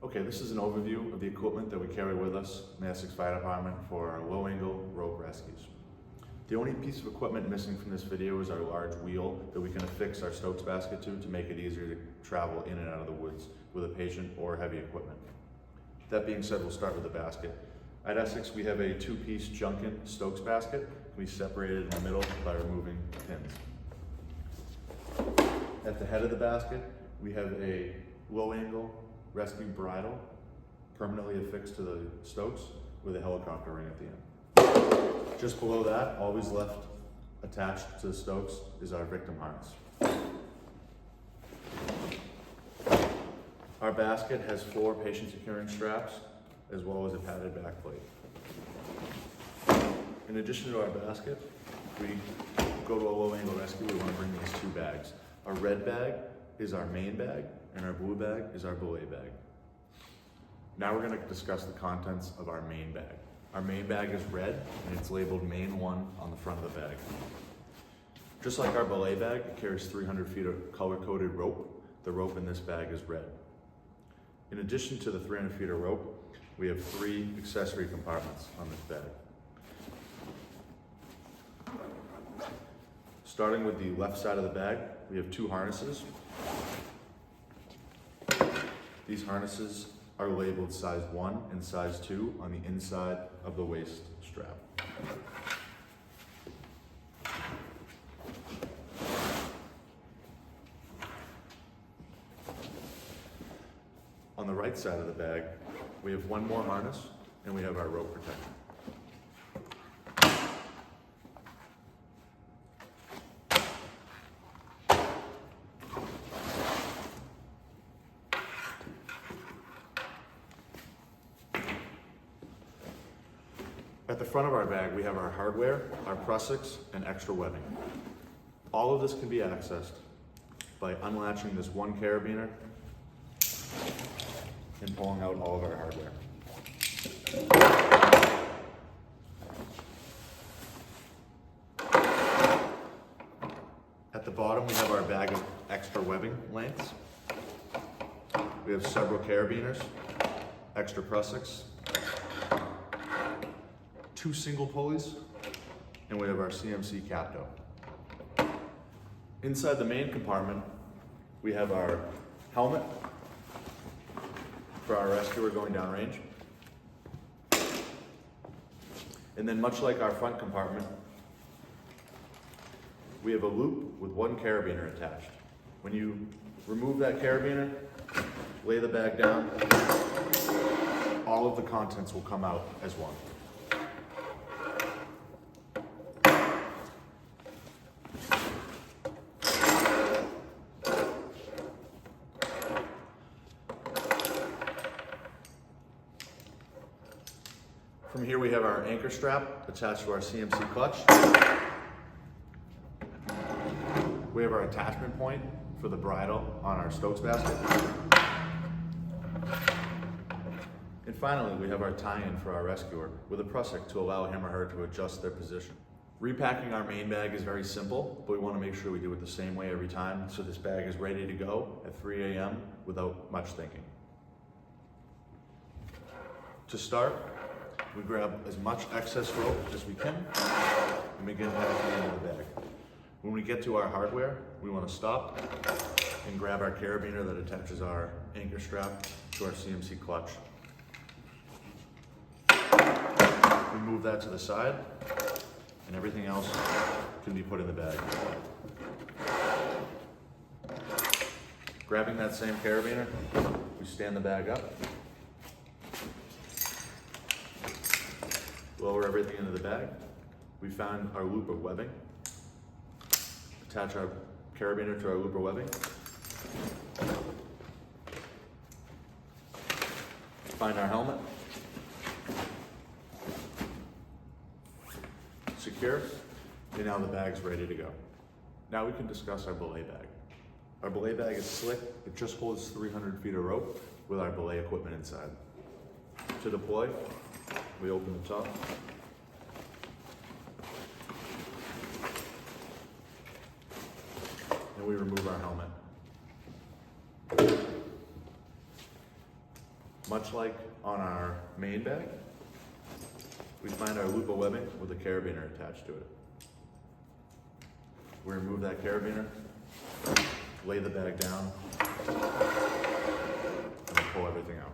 Okay, this is an overview of the equipment that we carry with us in the Essex Fire Department for our low-angle rope rescues. The only piece of equipment missing from this video is our large wheel that we can affix our Stokes basket to make it easier to travel in and out of the woods with a patient or heavy equipment. That being said, we'll start with the basket. At Essex, we have a two-piece Junkin Stokes basket. It can be separated in the middle by removing pins. At the head of the basket, we have a low-angle rescue bridle permanently affixed to the Stokes with a helicopter ring at the end. Just below that, always left attached to the Stokes, is our victim harness. Our basket has 4 patient securing straps as well as a padded back plate. In addition to our basket, we go to a low angle rescue, we want to bring these 2 bags. Our red bag is our main bag and our blue bag is our belay bag. Now we're going to discuss the contents of our main bag. Our main bag is red and it's labeled main 1 on the front of the bag. Just like our belay bag, it carries 300 feet of color-coded rope. The rope in this bag is red. In addition to the 300 feet of rope, we have 3 accessory compartments on this bag. Starting with the left side of the bag, we have 2 harnesses. These harnesses are labeled size 1 and size 2 on the inside of the waist strap. On the right side of the bag, we have 1 more harness and we have our rope protection. At the front of our bag, we have our hardware, our prussics, and extra webbing. All of this can be accessed by unlatching this 1 carabiner and pulling out all of our hardware. At the bottom, we have our bag of extra webbing lengths. We have several carabiners, extra prussics, 2 single pulleys, and we have our CMC capto. Inside the main compartment, we have our helmet for our rescuer going downrange. And then much like our front compartment, we have a loop with 1 carabiner attached. When you remove that carabiner, lay the bag down, all of the contents will come out as one. From here we have our anchor strap attached to our CMC clutch. We have our attachment point for the bridle on our Stokes basket. And finally, we have our tie-in for our rescuer with a prussic to allow him or her to adjust their position. Repacking our main bag is very simple, but we want to make sure we do it the same way every time so this bag is ready to go at 3 a.m. without much thinking. To start, we grab as much excess rope as we can and begin packing into the bag. When we get to our hardware, we want to stop and grab our carabiner that attaches our anchor strap to our CMC clutch. We move that to the side and everything else can be put in the bag. Grabbing that same carabiner, we stand the bag up. Lower everything into the bag. We found our loop of webbing. Attach our carabiner to our loop of webbing. Find our helmet. Secure. And now the bag's ready to go. Now we can discuss our belay bag. Our belay bag is slick. It just holds 300 feet of rope with our belay equipment inside. To deploy, we open the top. And we remove our helmet. Much like on our main bag, we find our loop of webbing with a carabiner attached to it. We remove that carabiner, lay the bag down, and we pull everything out.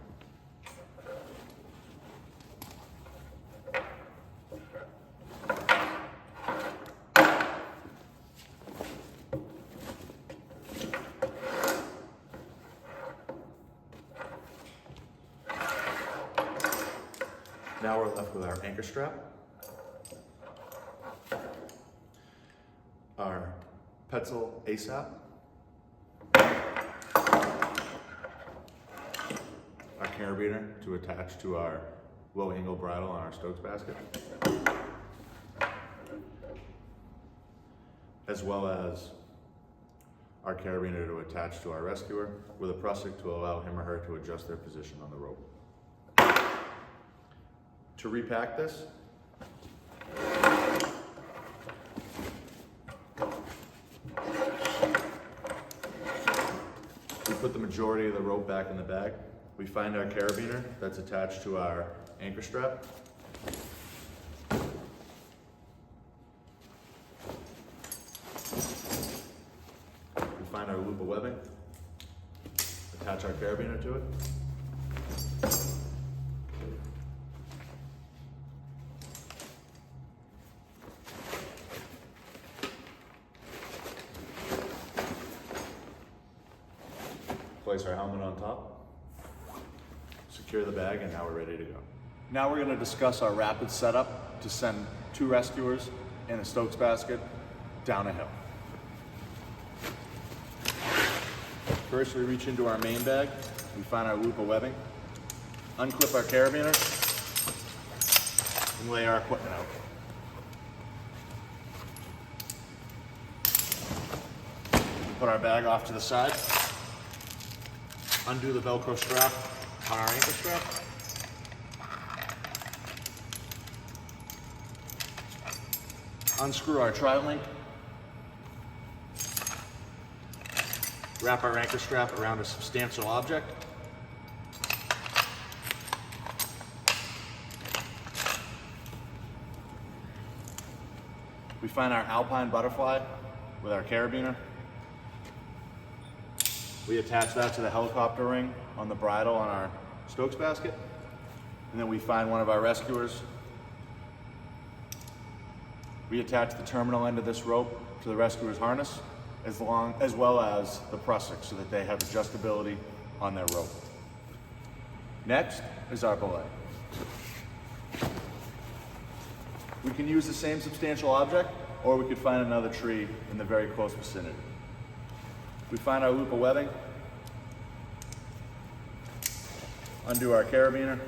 Now we're left with our anchor strap, our Petzl ASAP, our carabiner to attach to our low angle bridle on our Stokes basket, as well as our carabiner to attach to our rescuer with a prusik to allow him or her to adjust their position on the rope. To repack this, we put the majority of the rope back in the bag. We find our carabiner that's attached to our anchor strap. We find our loop of webbing, attach our carabiner to it. Place our helmet on top, secure the bag, and now we're ready to go. Now we're going to discuss our rapid setup to send 2 rescuers in a Stokes basket down a hill. First, we reach into our main bag, we find our loop of webbing, unclip our carabiner, and lay our equipment out. We put our bag off to the side. Undo the Velcro strap on our anchor strap. Unscrew our tri-link. Wrap our anchor strap around a substantial object. We find our alpine butterfly with our carabiner. We attach that to the helicopter ring on the bridle on our Stokes basket. And then we find one of our rescuers. We attach the terminal end of this rope to the rescuer's harness, as well as the prusik, so that they have adjustability on their rope. Next is our belay. We can use the same substantial object, or we could find another tree in the very close vicinity. We find our loop of webbing, undo our carabiner,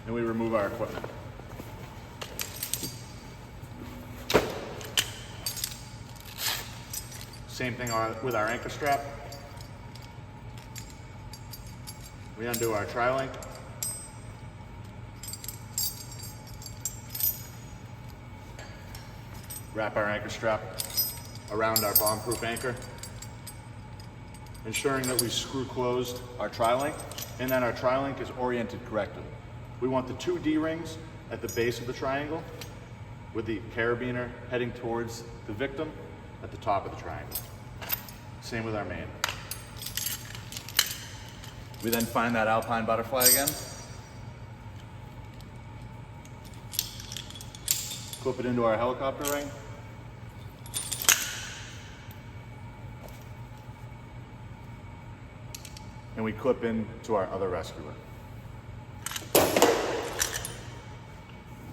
and we remove our equipment. Same thing with our anchor strap. We undo our tri-link. Wrap our anchor strap around our bomb-proof anchor, ensuring that we screw closed our tri-link, and that our tri-link is oriented correctly. We want the 2 D-rings at the base of the triangle, with the carabiner heading towards the victim at the top of the triangle. Same with our main. We then find that alpine butterfly again, clip it into our helicopter ring, and we clip in to our other rescuer.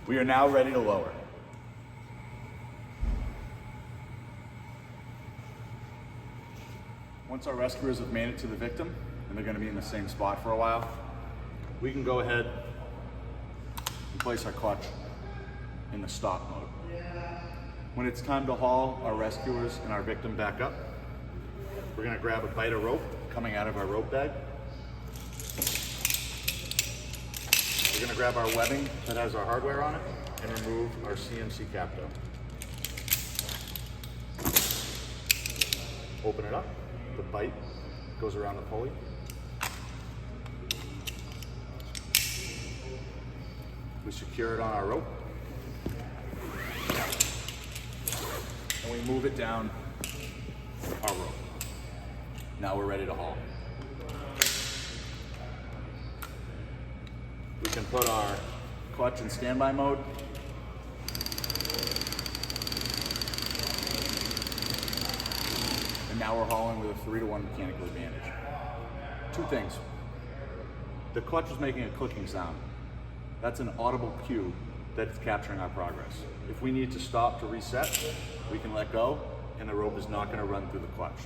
We are now ready to lower. Once our rescuers have made it to the victim, and they're going to be in the same spot for a while, we can go ahead and place our clutch in the stop mode. When it's time to haul our rescuers and our victim back up, we're going to grab a bite of rope coming out of our rope bag. We're going to grab our webbing that has our hardware on it and remove our CMC cap dough. Open it up, the bite goes around the pulley. We secure it on our rope. And we move it down our rope. Now we're ready to haul. We can put our clutch in standby mode. And now we're hauling with a 3-to-1 mechanical advantage. Two things. The clutch is making a clicking sound. That's an audible cue that's capturing our progress. If we need to stop to reset, we can let go and the rope is not going to run through the clutch.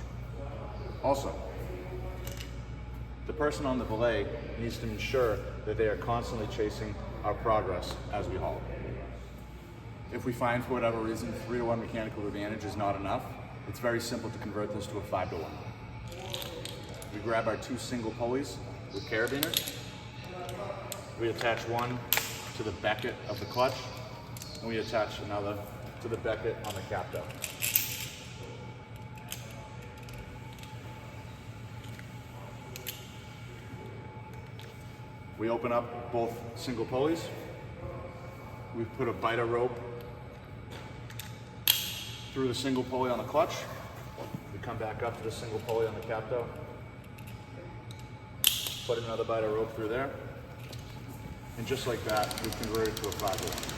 Also, the person on the belay needs to ensure that they are constantly chasing our progress as we haul. If we find for whatever reason 3-to-1 mechanical advantage is not enough, it's very simple to convert this to a 5-to-1. We grab our 2 single pulleys with carabiners. We attach one to the becket of the clutch, and we attach another to the becket on the capto. We open up both single pulleys. We put a biter rope through the single pulley on the clutch. We come back up to the single pulley on the capto. Put another biter rope through there. And just like that, we convert it to a 5-to-1.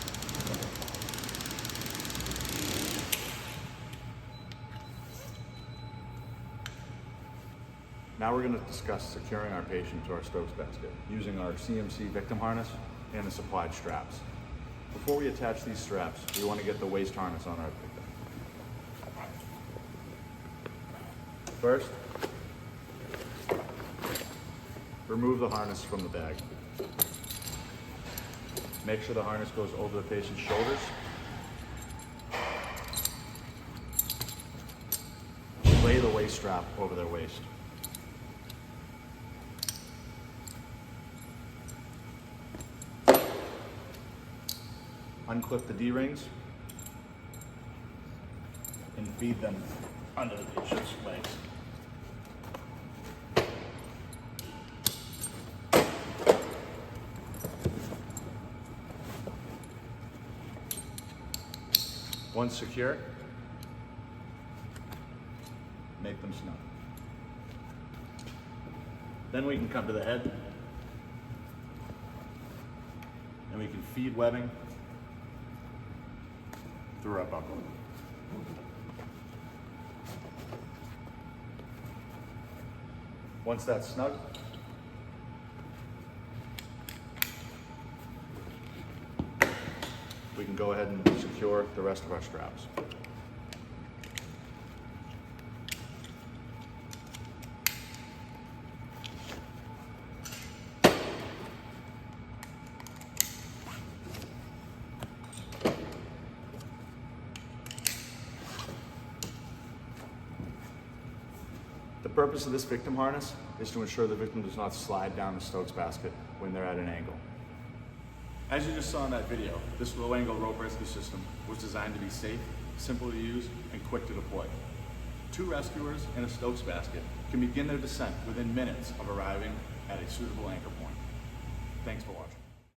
Now we're going to discuss securing our patient to our Stokes basket using our CMC victim harness and the supplied straps. Before we attach these straps, we want to get the waist harness on our victim. First, remove the harness from the bag. Make sure the harness goes over the patient's shoulders. Lay the waist strap over their waist. Unclip the D-rings and feed them under the patient's legs. Once secure, make them snug. Then we can come to the head and we can feed webbing through our buckle. Once that's snug, we can go ahead and secure the rest of our straps. The purpose of this victim harness is to ensure the victim does not slide down the Stokes basket when they're at an angle. As you just saw in that video, this low-angle rope rescue system was designed to be safe, simple to use, and quick to deploy. 2 rescuers in a Stokes basket can begin their descent within minutes of arriving at a suitable anchor point. Thanks for watching.